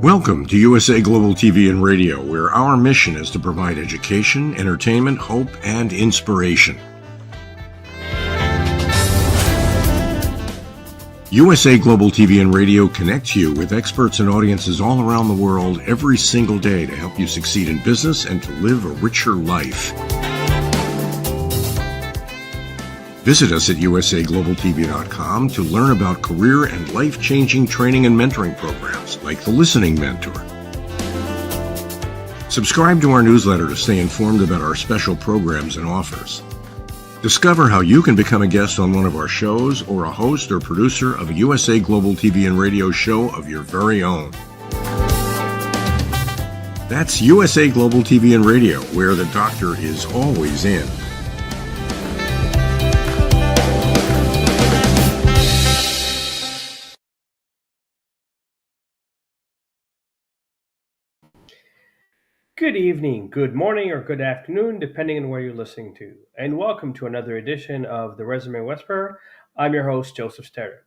Welcome to USA Global TV and Radio, where our mission is to provide education, entertainment, hope, and inspiration. USA Global TV and Radio connects you with experts and audiences all around the world every single day to help you succeed in business and to live a richer life. Visit us at usaglobaltv.com to learn about career and life-changing training and mentoring programs like the Listening Mentor. Subscribe to our newsletter to stay informed about our special programs and offers. Discover how you can become a guest on one of our shows or a host or producer of a USA Global TV and Radio show of your very own. That's USA Global TV and Radio, where the doctor is always in. Good evening, good morning, or good afternoon, depending on where you're listening to. And welcome to another edition of the Resume Whisperer. I'm your host, JosefStetter.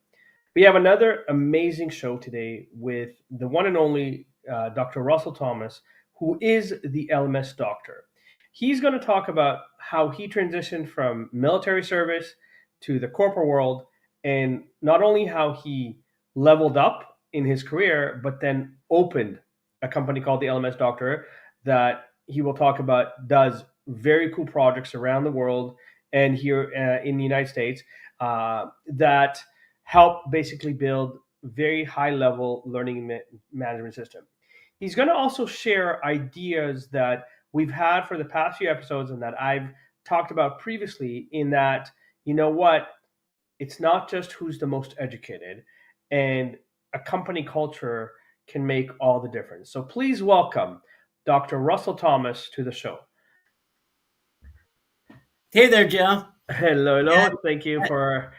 We have another amazing show today with the one and only Dr. Russell Thomas, who is the LMS Doctor. He's going to talk about how he transitioned from military service to the corporate world, and not only how he leveled up in his career, but then opened a company called the LMS Doctor that he will talk about, does very cool projects around the world and here in the United States that help basically build very high-level learning management system. He's going to also share ideas that we've had for the past few episodes and that I've talked about previously, in that, you know what, it's not just who's the most educated, and a company culture can make all the difference. So please welcome Dr. Russell Thomas to the show. Hey there, Joe. Hello. Thank you for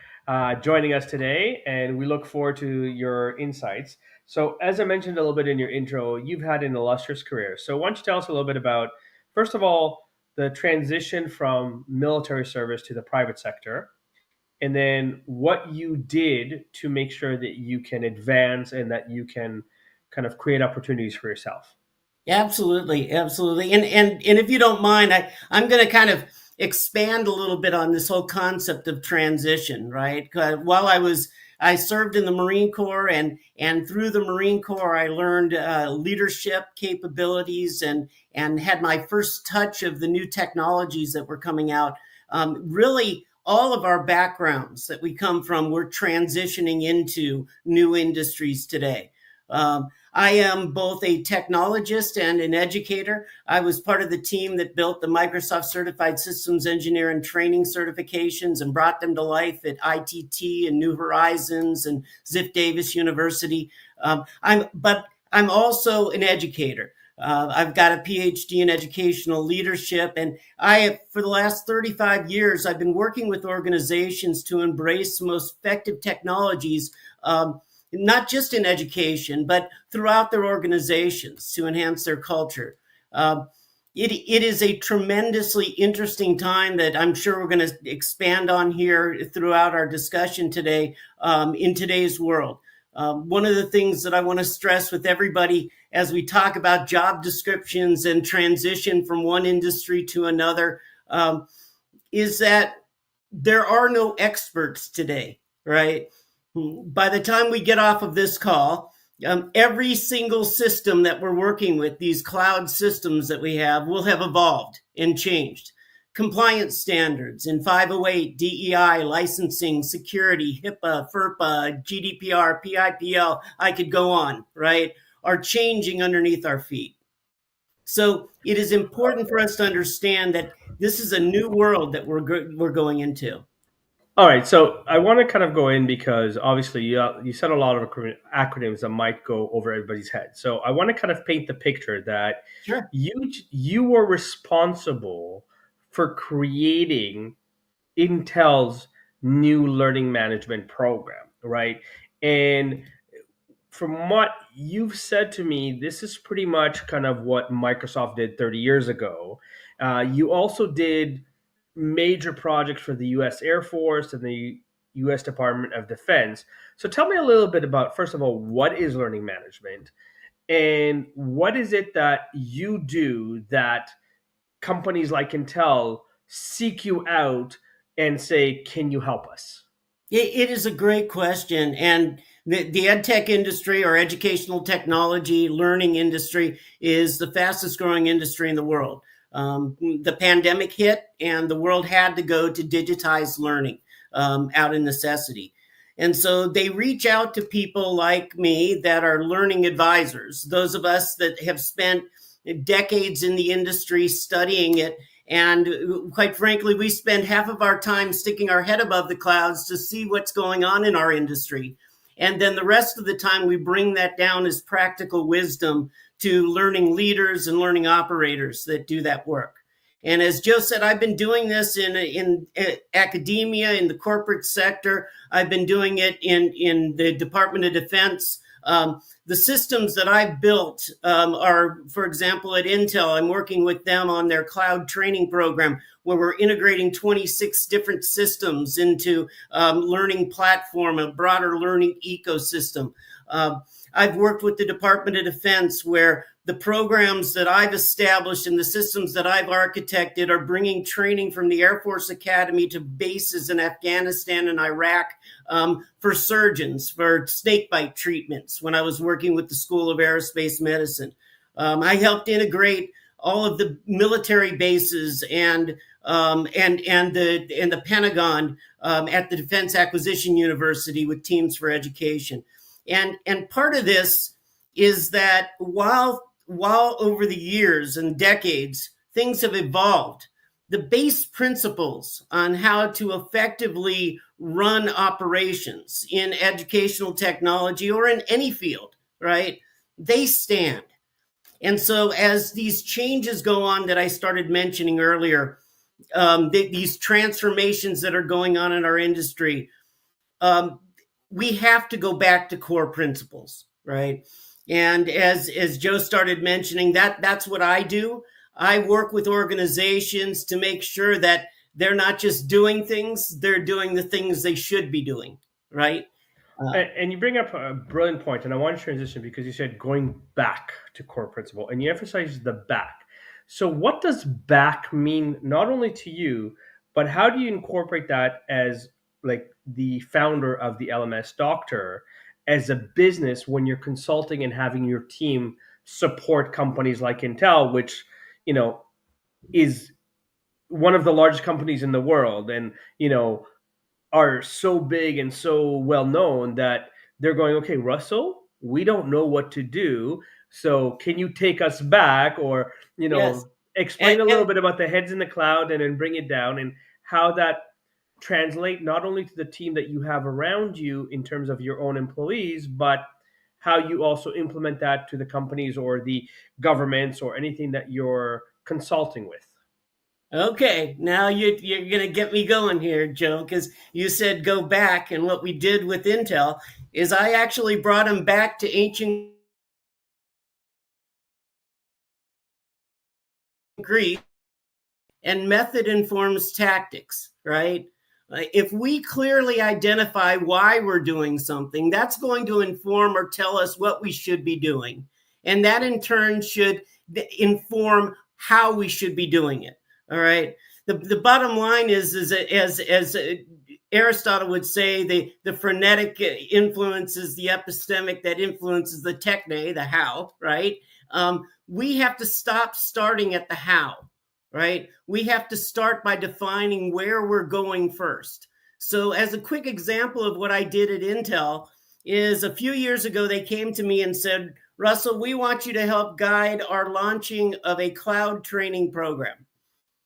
joining us today, and we look forward to your insights. So as I mentioned a little bit in your intro, you've had an illustrious career. So why don't you tell us a little bit about, first of all, the transition from military service to the private sector, and then what you did to make sure that you can advance and that you can kind of create opportunities for yourself. Absolutely. And if you don't mind, I'm going to kind of expand a little bit on this whole concept of transition, right? While I served in the Marine Corps, and through the Marine Corps, I learned leadership capabilities and had my first touch of the new technologies that were coming out. Really, all of our backgrounds that we come from, we're transitioning into new industries today. I am both a technologist and an educator. I was part of the team that built the Microsoft Certified Systems Engineer and Training certifications and brought them to life at ITT and New Horizons and Ziff Davis University. I'm also an educator. I've got a PhD in educational leadership, and for the last 35 years, I've been working with organizations to embrace the most effective technologies, not just in education, but throughout their organizations to enhance their culture. It is a tremendously interesting time that I'm sure we're going to expand on here throughout our discussion today, in today's world. One of the things that I want to stress with everybody as we talk about job descriptions and transition from one industry to another, is that there are no experts today, right? By the time we get off of this call, every single system that we're working with, these cloud systems that we have, will have evolved and changed. Compliance standards in 508, DEI, licensing, security, HIPAA, FERPA, GDPR, PIPL, I could go on, right, are changing underneath our feet. So it is important for us to understand that this is a new world that we're going into. All right, so I want to kind of go in because obviously you said a lot of acronyms that might go over everybody's head. So I want to kind of paint the picture that Sure. you were responsible for creating Intel's new learning management program, right? And from what you've said to me, this is pretty much kind of what Microsoft did 30 years ago. You also did major projects for the U.S. Air Force and the U.S. Department of Defense. So tell me a little bit about, first of all, what is learning management? And what is it that you do that companies like Intel seek you out and say, can you help us? It is a great question. And the edtech industry, or educational technology learning industry, is the fastest growing industry in the world. The pandemic hit and the world had to go to digitized learning out of necessity. And so they reach out to people like me that are learning advisors, those of us that have spent decades in the industry studying it. And quite frankly, we spend half of our time sticking our head above the clouds to see what's going on in our industry. And then the rest of the time, we bring that down as practical wisdom to learning leaders and learning operators that do that work. And as Joe said, I've been doing this in academia, in the corporate sector. I've been doing it in the Department of Defense. The systems that I've built are, for example, at Intel, I'm working with them on their cloud training program, where we're integrating 26 different systems into learning platform, a broader learning ecosystem. I've worked with the Department of Defense, where the programs that I've established and the systems that I've architected are bringing training from the Air Force Academy to bases in Afghanistan and Iraq for surgeons, for snakebite treatments when I was working with the School of Aerospace Medicine. I helped integrate all of the military bases and the Pentagon at the Defense Acquisition University with Teams for Education. And part of this is that while over the years and decades, things have evolved, the base principles on how to effectively run operations in educational technology or in any field, right, they stand. And so as these changes go on that I started mentioning earlier, these transformations that are going on in our industry, we have to go back to core principles, right? And as Joe started mentioning, that's what I do. I work with organizations to make sure that they're not just doing things, they're doing the things they should be doing, right? And you bring up a brilliant point, and I want to transition because you said going back to core principle, and you emphasize the back. So, what does back mean, not only to you, but how do you incorporate that as like the founder of the LMS Doctor as a business when you're consulting and having your team support companies like Intel, which is one of the largest companies in the world, and are so big and so well known that they're going, okay, Russell, we don't know what to do. So can you take us back, or, Yes. explain a little bit about the heads in the cloud and then bring it down, and how that translate not only to the team that you have around you in terms of your own employees, but how you also implement that to the companies or the governments or anything that you're consulting with. Okay, now you're going to get me going here, Joe, because you said go back. And what we did with Intel is I actually brought them back to ancient Greek, and method informs tactics, right? If we clearly identify why we're doing something, that's going to inform or tell us what we should be doing. And that in turn should inform how we should be doing it. All right. The bottom line is as Aristotle would say, the frenetic influences the epistemic that influences the techne, the how, right? We have to stop starting at the how, right? We have to start by defining where we're going first. So as a quick example of what I did at Intel is a few years ago, they came to me and said, Russell, we want you to help guide our launching of a cloud training program.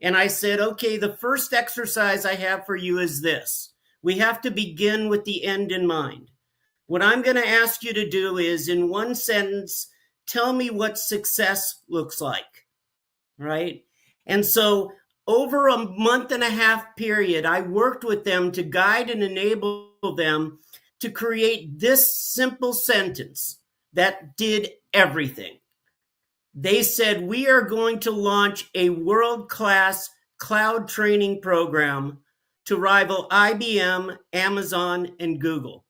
And I said, okay, the first exercise I have for you is this. We have to begin with the end in mind. What I'm going to ask you to do is, in one sentence, tell me what success looks like, right? And so over a month and a half period, I worked with them to guide and enable them to create this simple sentence that did everything. They said, we are going to launch a world-class cloud training program to rival IBM, Amazon, and Google.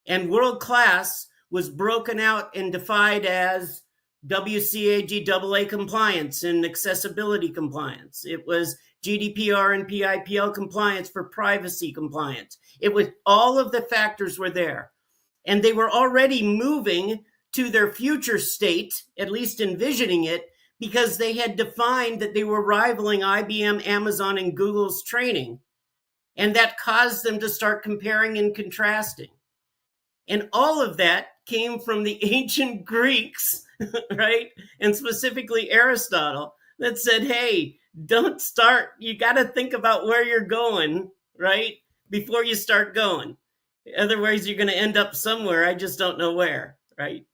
And world-class was broken out and defined as WCAG AA compliance and accessibility compliance. It was GDPR and PIPL compliance for privacy compliance. It was all of the factors were there. And they were already moving to their future state, at least envisioning it, because they had defined that they were rivaling IBM, Amazon, and Google's training. And that caused them to start comparing and contrasting. And all of that came from the ancient Greeks, right? And specifically Aristotle, that said, hey, don't start. You got to think about where you're going, right? Before you start going. Otherwise, you're going to end up somewhere. I just don't know where, right?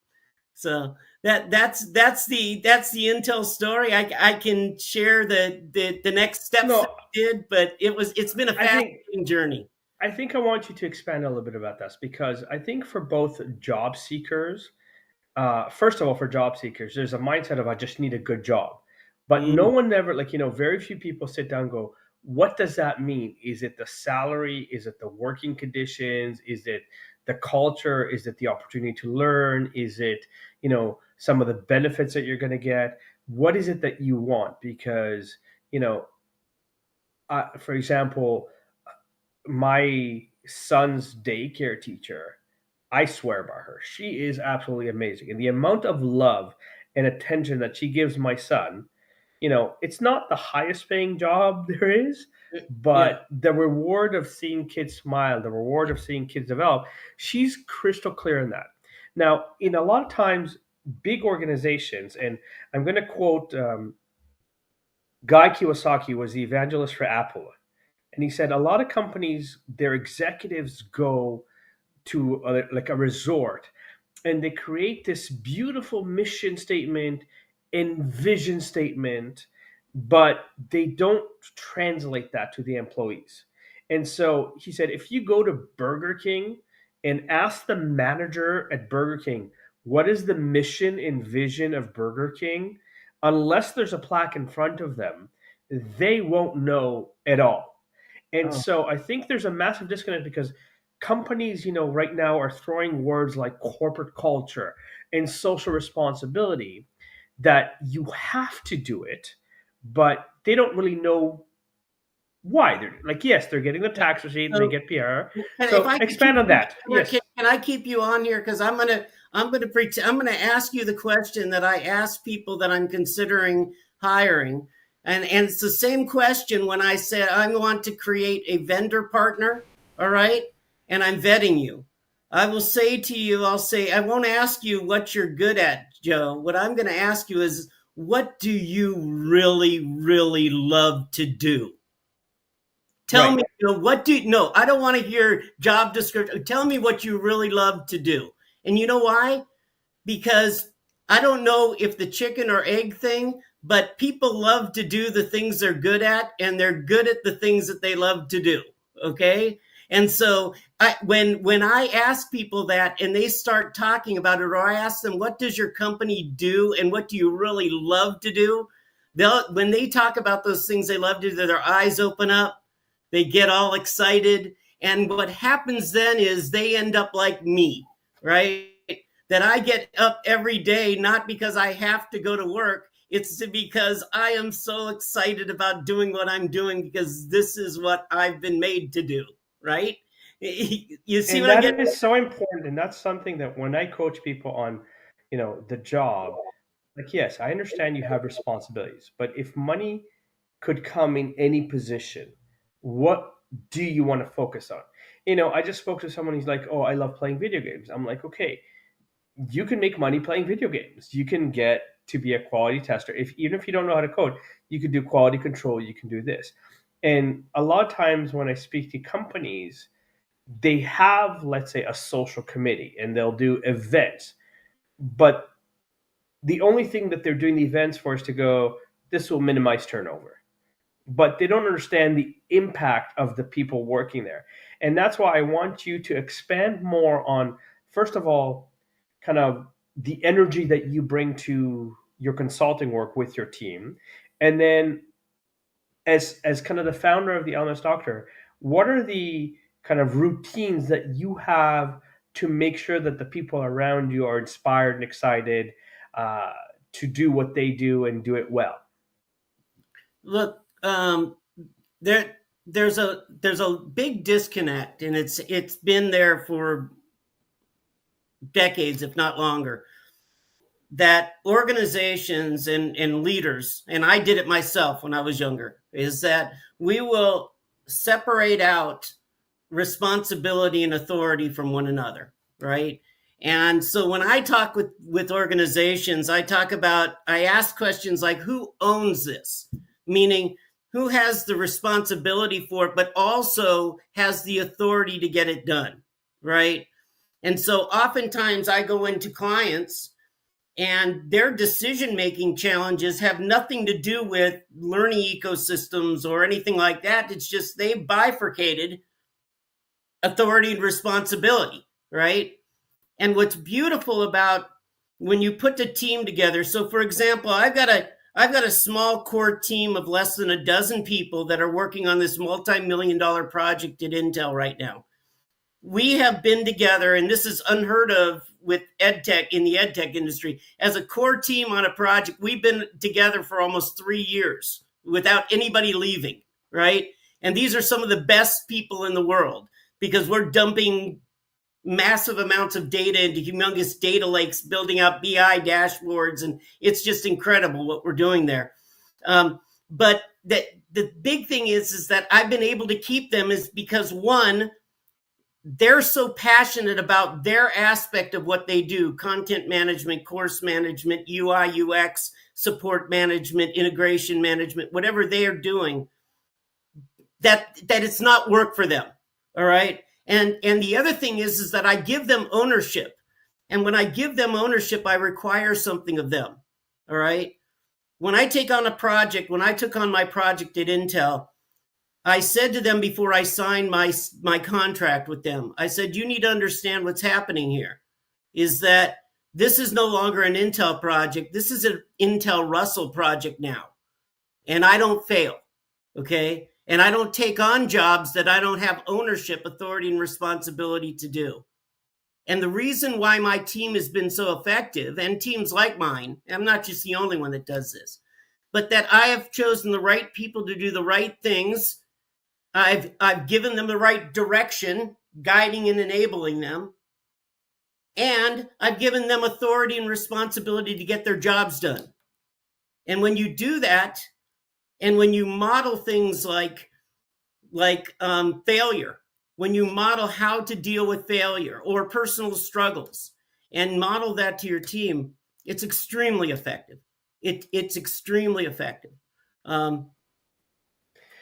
So that's the Intel story. I can share the next steps that we did, but it's been a fascinating journey. I think I want you to expand a little bit about this, because I think for both job seekers, first of all, for job seekers, there's a mindset of I just need a good job, but no one ever, very few people sit down and go, what does that mean? Is it the salary? Is it the working conditions? Is it the culture? Is it the opportunity to learn? Is it, some of the benefits that you're going to get? What is it that you want? Because, for example, my son's daycare teacher, I swear by her. She is absolutely amazing. And the amount of love and attention that she gives my son, it's not the highest paying job there is, but the reward of seeing kids smile, the reward of seeing kids develop, she's crystal clear in that. Now, in a lot of times, big organizations, and I'm going to quote Guy Kawasaki, was the evangelist for Apple. And he said a lot of companies, their executives go to like a resort, and they create this beautiful mission statement and vision statement, but they don't translate that to the employees. And so he said, if you go to Burger King and ask the manager at Burger King, what is the mission and vision of Burger King? Unless there's a plaque in front of them, they won't know at all. And so I think there's a massive disconnect, because companies, right now are throwing words like corporate culture and social responsibility, that you have to do it, but they don't really know why. They're like, yes, they're getting the tax receipt and they get PR. So expand on that. Yes. Can I keep you on here? Because I'm gonna ask you the question that I ask people that I'm considering hiring. And it's the same question when I said I want to create a vendor partner, all right? And I'm vetting you. I will say to you, I won't ask you what you're good at, Joe. What I'm going to ask you is, what do you really, really love to do? Tell me, no, I don't want to hear job description. Tell me what you really love to do. And you know why? because I don't know if the chicken or egg thing, but people love to do the things they're good at, and they're good at the things that they love to do. Okay. And so when I ask people that and they start talking about it, or I ask them, what does your company do and what do you really love to do? When they talk about those things they love to do, their eyes open up, they get all excited. And what happens then is they end up like me, right? That I get up every day, not because I have to go to work. It's because I am so excited about doing what I'm doing because this is what I've been made to do, right? You see And what I'm that getting? is so important. And that's something that when I coach people on, the job, like, yes, I understand you have responsibilities, but if money could come in any position, what do you want to focus on? I just spoke to someone who's like, oh, I love playing video games. I'm like, okay, you can make money playing video games. You can get to be a quality tester. Even if you don't know how to code, you can do quality control, you can do this. And a lot of times when I speak to companies, they have, let's say, a social committee and they'll do events. But the only thing that they're doing the events for is to go, this will minimize turnover. But they don't understand the impact of the people working there. And that's why I want you to expand more on, first of all, kind of the energy that you bring to your consulting work with your team. And then as kind of the founder of the LMS Doctor, what are the kind of routines that you have to make sure that the people around you are inspired and excited uh, to do what they do and do it well? Look, there there's a big disconnect, and it's been there for decades, if not longer, that organizations and leaders, and I did it myself when I was younger, is that we will separate out responsibility and authority from one another, right? And so when I talk with organizations, I ask questions like, who owns this? Meaning, who has the responsibility for it, but also has the authority to get it done, right? And so oftentimes I go into clients and their decision making challenges have nothing to do with learning ecosystems or anything like that. It's just they bifurcated authority and responsibility, right? And what's beautiful about when you put the team together, so for example, I've got a small core team of less than a dozen people that are working on this multi-million-dollar project at Intel right now. We have been together, and this is unheard of with edtech in the edtech industry. As a core team on a project, we've been together for almost 3 years without anybody leaving, right? And these are some of the best people in the world because we're dumping massive amounts of data into humongous data lakes, building out BI dashboards, and it's just incredible what we're doing there. But the big thing is that I've been able to keep them is because, one, they're so passionate about their aspect of what they do: content management, course management, UI, UX, support management, integration management, whatever they are doing, that it's not work for them. All right. And the other thing is that I give them ownership. And when I give them ownership, I require something of them. All right. When I took on my project at Intel, I said to them before I signed my contract with them, I said, you need to understand what's happening here is that this is no longer an Intel project. This is an Intel Russell project now. And I don't fail. Okay. And I don't take on jobs that I don't have ownership, authority, and responsibility to do. And the reason why my team has been so effective, and teams like mine, I'm not just the only one that does this, but that I have chosen the right people to do the right things. I've given them the right direction, guiding and enabling them. And I've given them authority and responsibility to get their jobs done. And when you do that, and when you model things like failure, when you model how to deal with failure or personal struggles and model that to your team, it's extremely effective. It's extremely effective.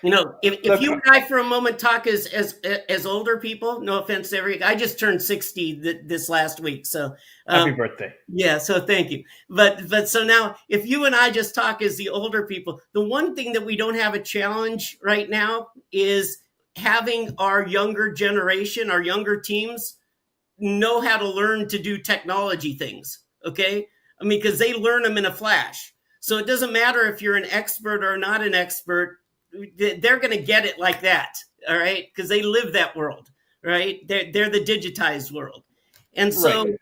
If Look, you and I for a moment talk as older people, no offense to I just turned 60 this last week. So, happy birthday. yeah, so thank you. But so now, if you and I just talk as the older people, the one thing that we don't have a challenge right now is having our younger generation, our younger teams, know how to learn to do technology things. Okay, I mean, because they learn them in a flash. So it doesn't matter if you're an expert or not an expert; they're going to get it like that. All right, because they live that world. Right? They're the digitized world, and Right.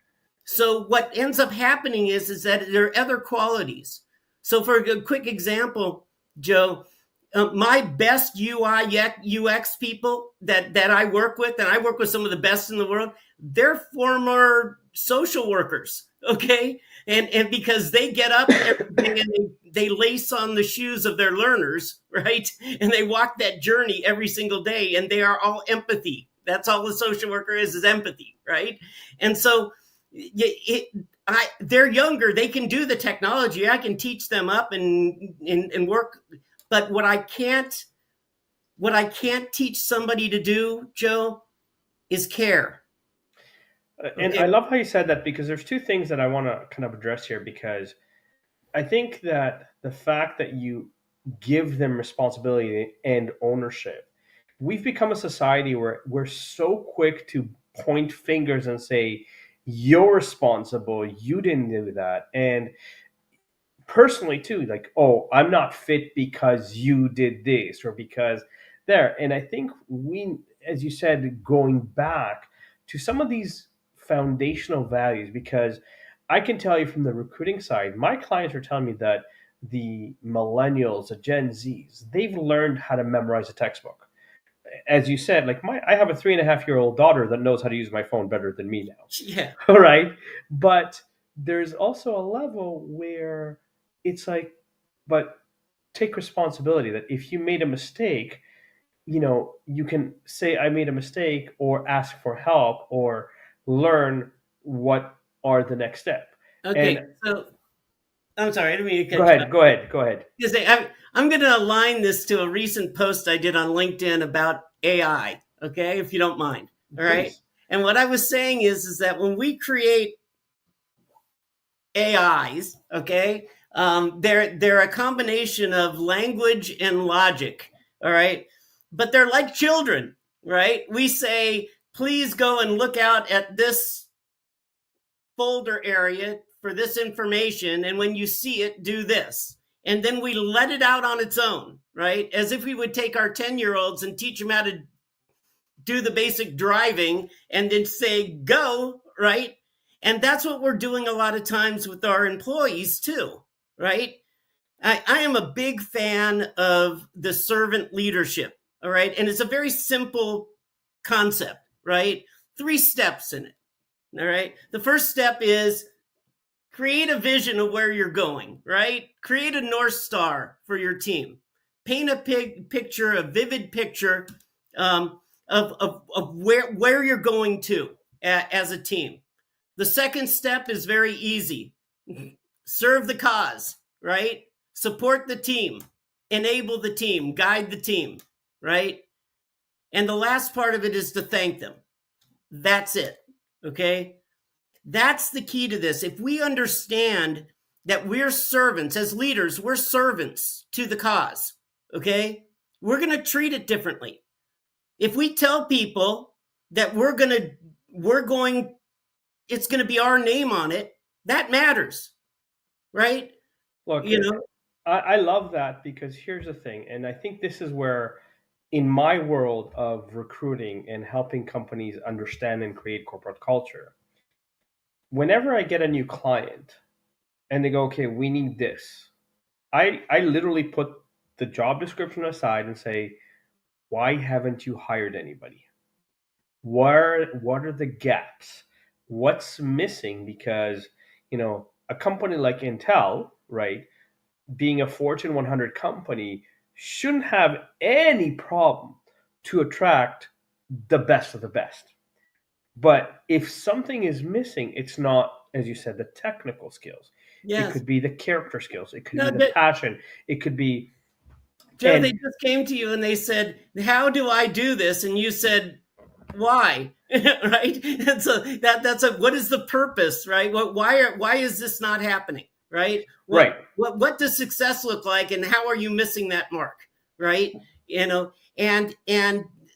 so what ends up happening is that there are other qualities. So for a quick example, Joe, my best UI UX people that I work with, and I work with some of the best in the world, they're former social workers, okay? And because they get up every day and they lace on the shoes of their learners, right? And they walk that journey every single day, and they are all empathy. That's all the social worker is empathy, right? And so they're younger. They can do the technology. I can teach them up and work. But what I can't teach somebody to do, Joe, is care. And Okay. I love how you said that, because there's two things that I want to kind of address here, because I think that the fact that you give them responsibility and ownership, we've become a society where we're so quick to point fingers and say, you're responsible, you didn't do that. And personally too, like, oh, I'm not fit because you did this or because there. And I think we, as you said, going back to some of these foundational values, because I can tell you from the recruiting side, my clients are telling me that the millennials, the Gen Zs, they've learned how to memorize a textbook. As you said, like, I have a 3.5-year-old daughter that knows how to use my phone better than me now. Yeah. All right. But there's also a level where it's like, but take responsibility, that if you made a mistake, you can say, I made a mistake, or ask for help, or learn what are the next step. Okay. And So I'm sorry, I didn't mean to go cut you off. ahead, go ahead, go ahead. I'm going to align this to a recent post I did on LinkedIn about AI. Okay, if you don't mind. All right. Please. And what I was saying is that when we create AIs, okay, they're a combination of language and logic. All right, but they're like children, right? We say, please go and look out at this folder area for this information, and when you see it, do this. And then we let it out on its own, right? As if we would take our 10-year-olds and teach them how to do the basic driving and then say, go, right? And that's what we're doing a lot of times with our employees too, right? I am a big fan of the servant leadership, all right? And it's a very simple concept, right? 3 steps in it, all right? The first step is create a vision of where you're going, right? Create a North Star for your team. Paint a picture, a vivid picture of where you're going to as a team. The second step is very easy. Serve the cause, right? Support the team, enable the team, guide the team, right? And the last part of it is to thank them. That's it, okay? That's the key to this. If we understand that we're servants, as leaders, we're servants to the cause, okay? We're going to treat it differently. If we tell people that it's going to be our name on it, that matters, right? Look, You know, I love that, because here's the thing, and I think this is where, in my world of recruiting and helping companies understand and create corporate culture, whenever I get a new client and they go, okay, we need this, I literally put the job description aside and say, why haven't you hired anybody? What are the gaps? What's missing? Because, a company like Intel, right, being a Fortune 100 company, shouldn't have any problem to attract the best of the best. But if something is missing, it's not, as you said, the technical skills. It yes. could be the character skills. It could No, be the passion. It could be Joe, they And just came to you and they said, "How do I do this?" And you said, "Why?" Right? And so that's a what is the purpose, right? Why is this not happening, right? right, What does success look like, and how are you missing that mark, right? You know, and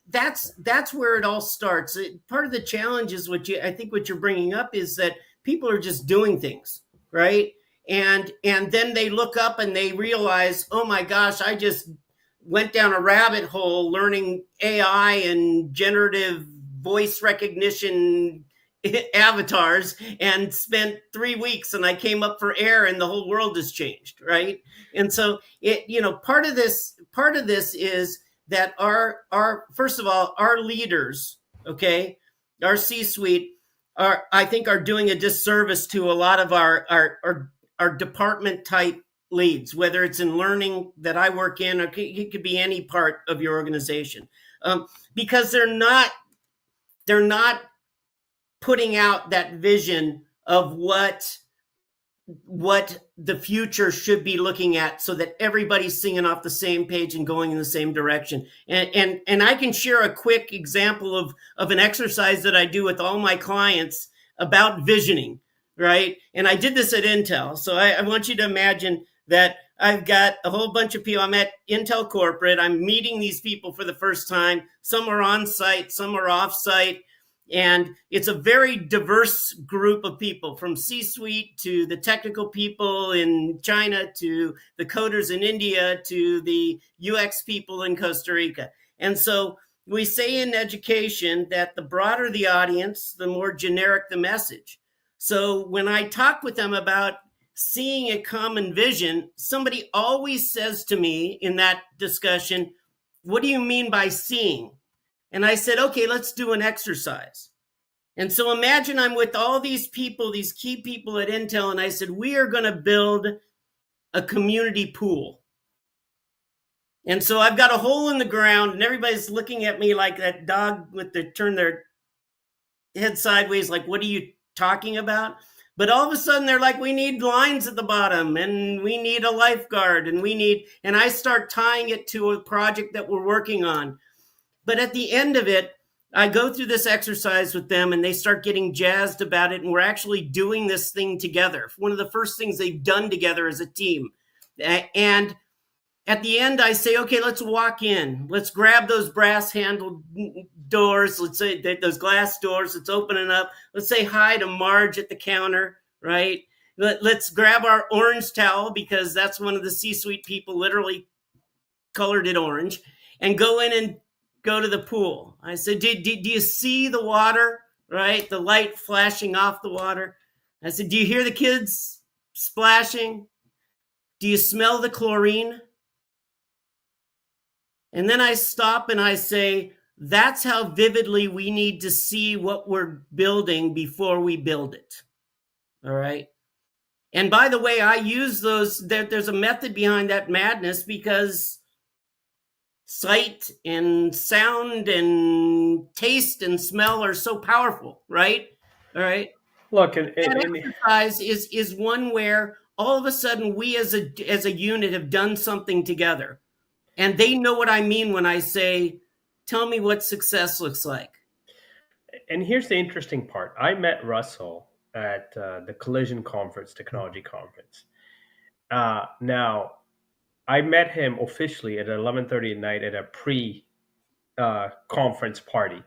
that's where it all starts. Part of the challenge is I think what you're bringing up is that people are just doing things, right? And then they look up and they realize, oh my gosh, I just went down a rabbit hole learning AI and generative voice recognition avatars and spent 3 weeks, and I came up for air and the whole world has changed, right? And so part of this is that our first of all, our leaders, okay, our C-suite I think are doing a disservice to a lot of our department type leads, whether it's in learning that I work in, or it could be any part of your organization, because they're not putting out that vision of what the future should be looking at, so that everybody's singing off the same page and going in the same direction. And I can share a quick example of an exercise that I do with all my clients about visioning, right? And I did this at Intel. So I want you to imagine that I've got a whole bunch of people. I'm at Intel corporate. I'm meeting these people for the first time. Some are on site, some are off site. And it's a very diverse group of people, from C-suite to the technical people in China, to the coders in India, to the UX people in Costa Rica. And so we say in education that the broader the audience, the more generic the message. So when I talk with them about seeing a common vision, somebody always says to me in that discussion, "What do you mean by seeing?" And I said, okay, let's do an exercise. And so imagine I'm with all these people, these key people at Intel, and I said, we are going to build a community pool. And so I've got a hole in the ground, and everybody's looking at me like that dog with turn their head sideways, like, what are you talking about? But all of a sudden they're like, we need lines at the bottom, and we need a lifeguard, and I start tying it to a project that we're working on. But at the end of it, I go through this exercise with them, and they start getting jazzed about it. And we're actually doing this thing together. One of the first things they've done together as a team. And at the end, I say, okay, let's walk in. Let's grab those brass handled doors. Let's say those glass doors. Let's open it up. Let's say hi to Marge at the counter, right? Let's grab our orange towel, because that's one of the C-suite people literally colored it orange, and go in and go to the pool. I said, do you see the water, right? The light flashing off the water. I said, do you hear the kids splashing? Do you smell the chlorine? And then I stop and I say, that's how vividly we need to see what we're building before we build it. All right. And by the way, I use those, there's a method behind that madness, because sight and sound and taste and smell are so powerful, right? All right. look, That exercise is one where all of a sudden we as a unit have done something together, and they know what I mean when I say, tell me what success looks like. and here's the interesting part. I met Russell at the Collision Conference, technology conference. Now, I met him officially at 11:30 at night at a pre-conference party.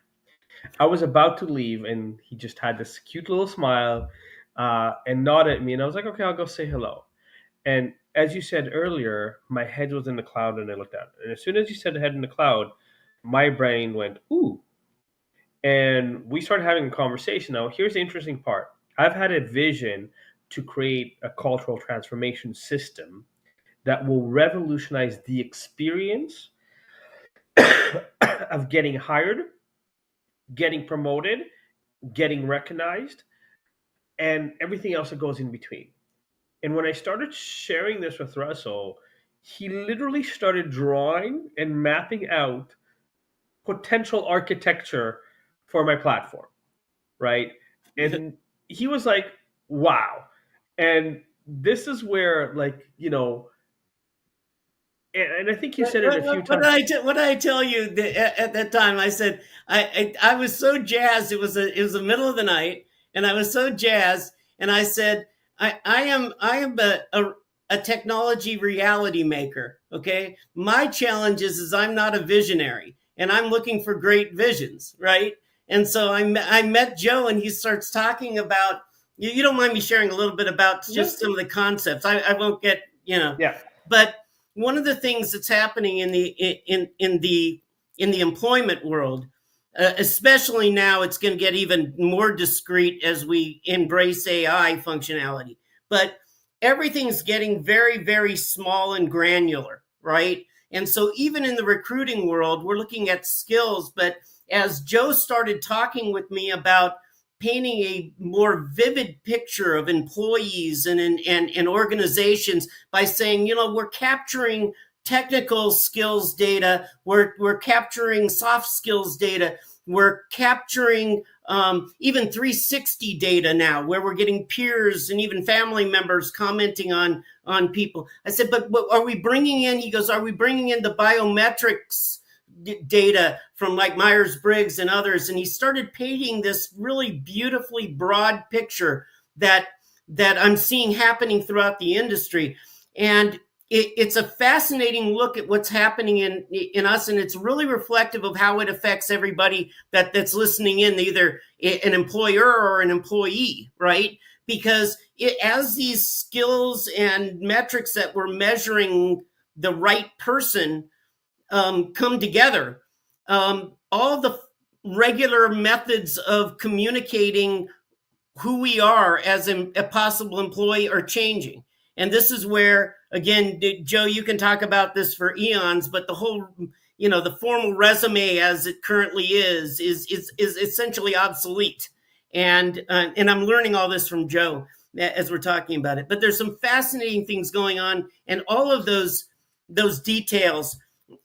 I was about to leave, and he just had this cute little smile and nodded at me, and I was like, "Okay, I'll go say hello." And as you said earlier, my head was in the cloud, and I looked out. And as soon as you said head in the cloud, my brain went, "Ooh!" And we started having a conversation. Now, here's the interesting part. I've had a vision to create a cultural transformation system that will revolutionize the experience of getting hired, getting promoted, getting recognized, and everything else that goes in between. And when I started sharing this with Russell, he literally started drawing and mapping out potential architecture for my platform, right? And he was like, wow. And this is where, like, And I think you said it a few What times. what did I tell you at that time? I said I was so jazzed. It was the middle of the night, and I was so jazzed. And I said I am a technology reality maker. Okay, my challenge is I'm not a visionary, and I'm looking for great visions, right? And so I met Joe, and he starts talking about. You don't mind me sharing a little bit about Yeah. just some of the concepts. I won't get Yeah. but one of the things that's happening in the employment world, especially now, it's going to get even more discreet as we embrace AI functionality. But everything's getting very, very small and granular, right? And so even in the recruiting world, we're looking at skills. But as Joe started talking with me about painting a more vivid picture of employees and organizations by saying, we're capturing technical skills data, we're capturing soft skills data, we're capturing even 360 data now, where we're getting peers and even family members commenting on people. I said, but are we bringing in? He goes, are we bringing in the biometrics data from like Myers-Briggs and others? And he started painting this really beautifully broad picture that I'm seeing happening throughout the industry. And it's a fascinating look at what's happening in us, and it's really reflective of how it affects everybody that's listening in, either an employer or an employee, right? Because as these skills and metrics that we're measuring the right person come together, all the regular methods of communicating who we are as a possible employee are changing. And this is where, again, Joe, you can talk about this for eons, but the whole, the formal resume as it currently is essentially obsolete. And I'm learning all this from Joe as we're talking about it. But there's some fascinating things going on, and all of those details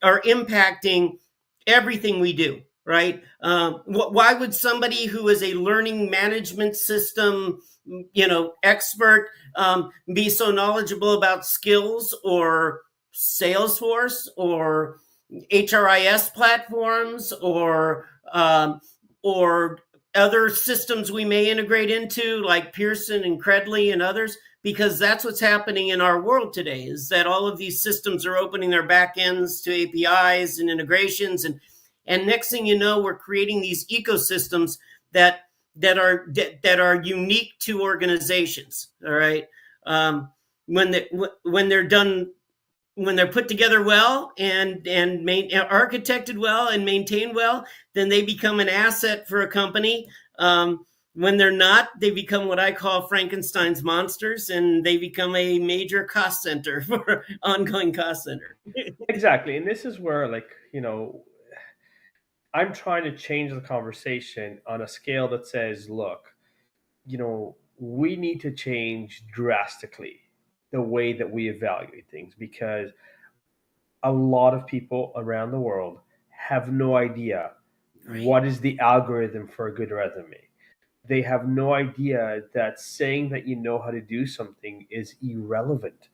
are impacting everything we do, right? Why would somebody who is a learning management system, expert, be so knowledgeable about skills or Salesforce or HRIS platforms or other systems we may integrate into, like Pearson and Credly and others? Because that's what's happening in our world today, is that all of these systems are opening their back ends to APIs and integrations. And next thing you know, we're creating these ecosystems that are unique to organizations. All right. When they're done, when they're put together well and architected well and maintained well, then they become an asset for a company. When they're not, they become what I call Frankenstein's monsters, and they become a major cost center for ongoing cost center. Exactly. And this is where, like, I'm trying to change the conversation on a scale that says, look, we need to change drastically the way that we evaluate things, because a lot of people around the world have no idea Right. what is the algorithm for a good resume. They have no idea that saying that you know how to do something is irrelevant,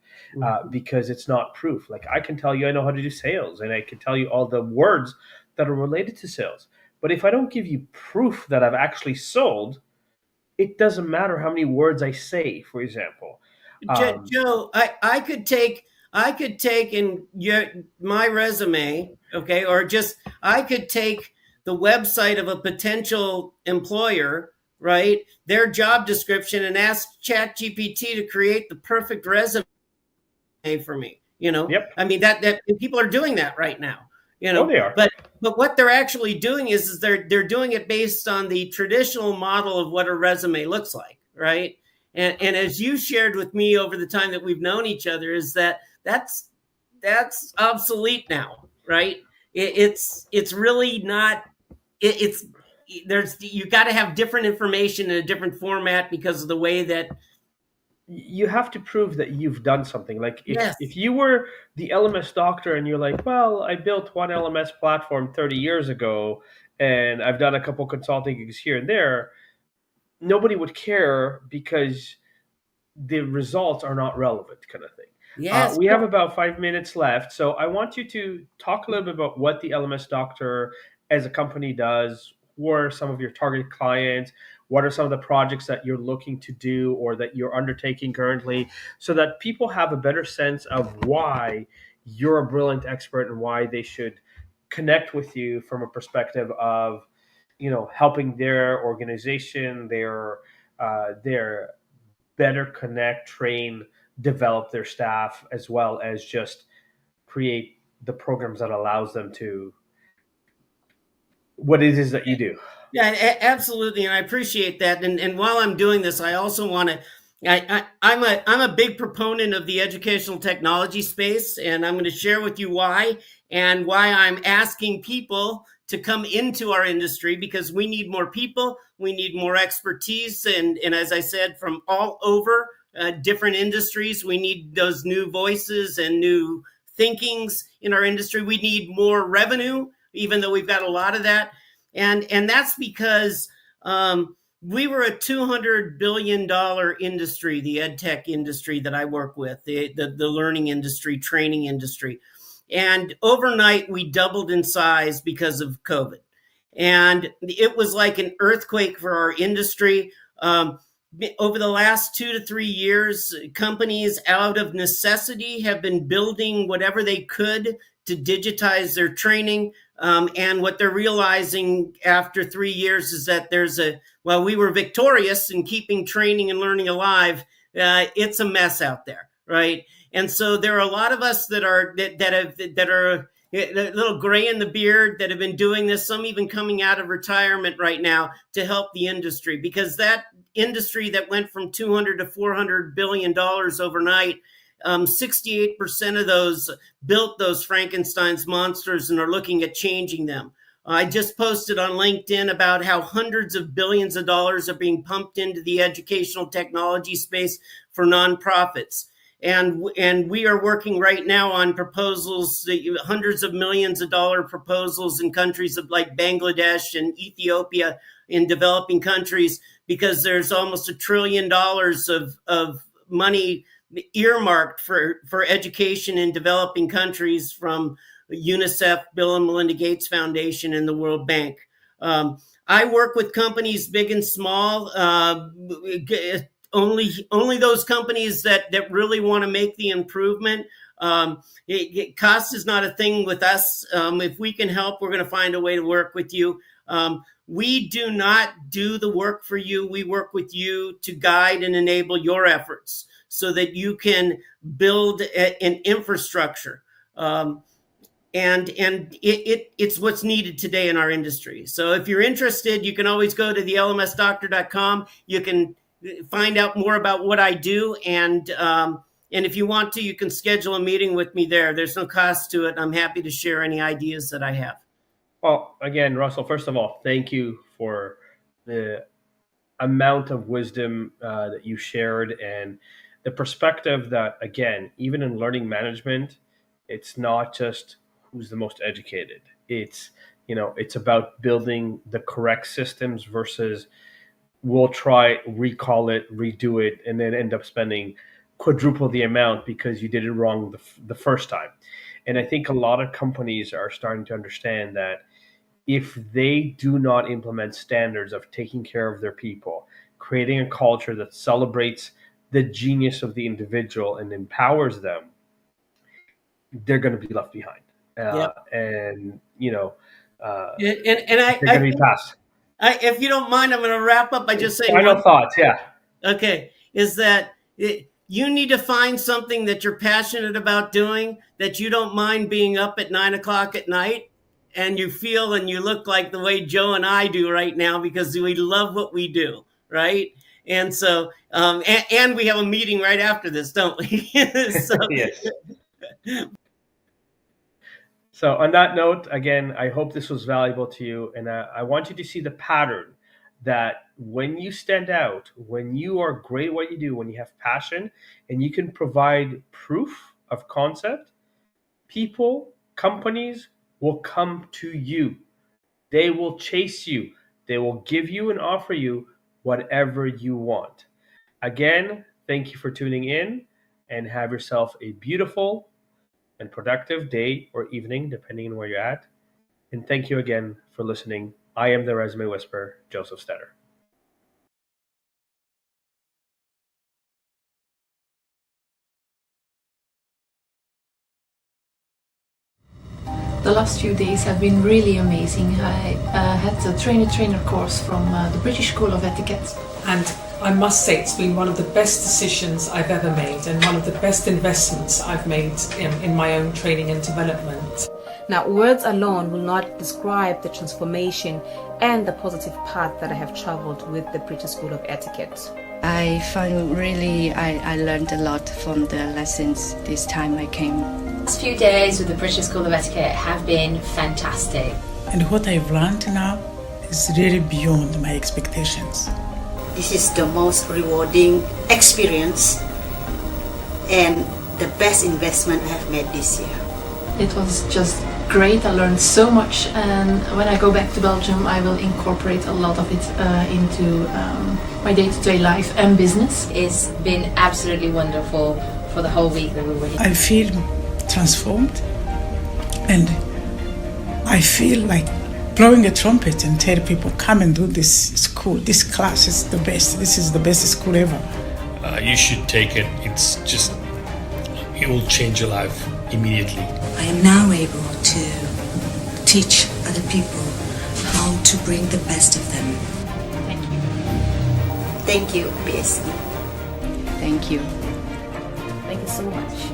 because it's not proof. Like, I can tell you I know how to do sales, and I can tell you all the words that are related to sales. But if I don't give you proof that I've actually sold, it doesn't matter how many words I say, for example. Joe, I could take in my resume, okay, or just I could take the website of a potential employer, right, their job description, and ask ChatGPT to create the perfect resume for me. Yep. I mean, that people are doing that right now. Oh, they are. But what they're actually doing is they're doing it based on the traditional model of what a resume looks like, right? And as you shared with me over the time that we've known each other, is that's obsolete now, right? It's really not. It's there's you got to have different information in a different format because of the way that. You have to prove that you've done something. Like, Yes. if you were the LMS doctor and you're like, well, I built one LMS platform 30 years ago and I've done a couple consulting gigs here and there, nobody would care because the results are not relevant, kind of thing. Yes. We have about 5 minutes left, so I want you to talk a little bit about what the LMS Doctor as a company does. Who are some of your target clients? What are some of the projects that you're looking to do or that you're undertaking currently, so that people have a better sense of why you're a brilliant expert and why they should connect with you from a perspective of, helping their organization, their better connect, train, develop their staff, as well as just create the programs that allows them to what it is that you do. Yeah, absolutely, and I appreciate that. And while I'm doing this, I also want to. I'm a big proponent of the educational technology space, and I'm going to share with you why and why I'm asking people to come into our industry, because we need more people, we need more expertise, and as I said, from all over different industries, we need those new voices and new thinkings in our industry. We need more revenue, even though we've got a lot of that. And that's because we were a $200 billion industry, the edtech industry that I work with, the learning industry, training industry. And overnight, we doubled in size because of COVID. And it was like an earthquake for our industry. Over the last 2 to 3 years, companies out of necessity have been building whatever they could to digitize their training. And what they're realizing after 3 years is that while we were victorious in keeping training and learning alive, it's a mess out there, right? And so there are a lot of us that are a little gray in the beard that have been doing this, some even coming out of retirement right now to help the industry, because that industry that went from 200 to 400 billion dollars overnight, 68% of those built those Frankenstein's monsters and are looking at changing them. I just posted on LinkedIn about how hundreds of billions of dollars are being pumped into the educational technology space for nonprofits. And we are working right now on proposals, hundreds of millions of dollar proposals in countries like Bangladesh and Ethiopia, in developing countries, because there's almost $1 trillion of money earmarked for education in developing countries from UNICEF, Bill and Melinda Gates Foundation, and the World Bank. I work with companies big and small. Only those companies that really want to make the improvement. Cost is not a thing with us. If we can help, we're going to find a way to work with you. We do not do the work for you. We work with you to guide and enable your efforts so that you can build an infrastructure. And it's what's needed today in our industry. So if you're interested, you can always go to the LMSDoctor.com. You can find out more about what I do. And if you want to, you can schedule a meeting with me there. There's no cost to it. I'm happy to share any ideas that I have. Well, again, Russell, first of all, thank you for the amount of wisdom that you shared, and the perspective that, again, even in learning management, it's not just who's the most educated. It's about building the correct systems versus we'll try, recall it, redo it, and then end up spending quadruple the amount because you did it wrong the first time. And I think a lot of companies are starting to understand that if they do not implement standards of taking care of their people, creating a culture that celebrates the genius of the individual and empowers them, they're going to be left behind. Yep. And, And they're going to be passed. if you don't mind, I'm going to wrap up by just saying Final thoughts, yeah. Okay, is that you need to find something that you're passionate about doing, that you don't mind being up at 9 o'clock at night, and you feel and you look like the way Joe and I do right now, because we love what we do, right? And so, and we have a meeting right after this, don't we? So, Yes. So on that note, again, I hope this was valuable to you, and I want you to see the pattern that when you stand out, when you are great at what you do, when you have passion, and you can provide proof of concept, people, companies will come to you. They will chase you. They will give you and offer you whatever you want. Again, thank you for tuning in, and have yourself a beautiful and productive day or evening, depending on where you're at. And thank you again for listening. I am the Resume Whisperer, JosefStetter. The last few days have been really amazing. I had the trainer course from the British School of Etiquette. And I must say it's been one of the best decisions I've ever made and one of the best investments I've made in my own training and development. Now, words alone will not describe the transformation and the positive path that I have traveled with the British School of Etiquette. I found I learned a lot from the lessons this time I came. The last few days with the British School of Etiquette have been fantastic. And what I've learned now is really beyond my expectations. This is the most rewarding experience and the best investment I have made this year. It was just great. I learned so much, and when I go back to Belgium I will incorporate a lot of it into my day-to-day life and business. It's been absolutely wonderful for the whole week that we were here. I feel transformed, and I feel like blowing a trumpet and tell people, come and do this school, this class is the best, this is the best school ever. You should take it. It will change your life immediately. I am now able to teach other people how to bring the best of them. Thank you. Thank you, BSc. Thank you. Thank you so much.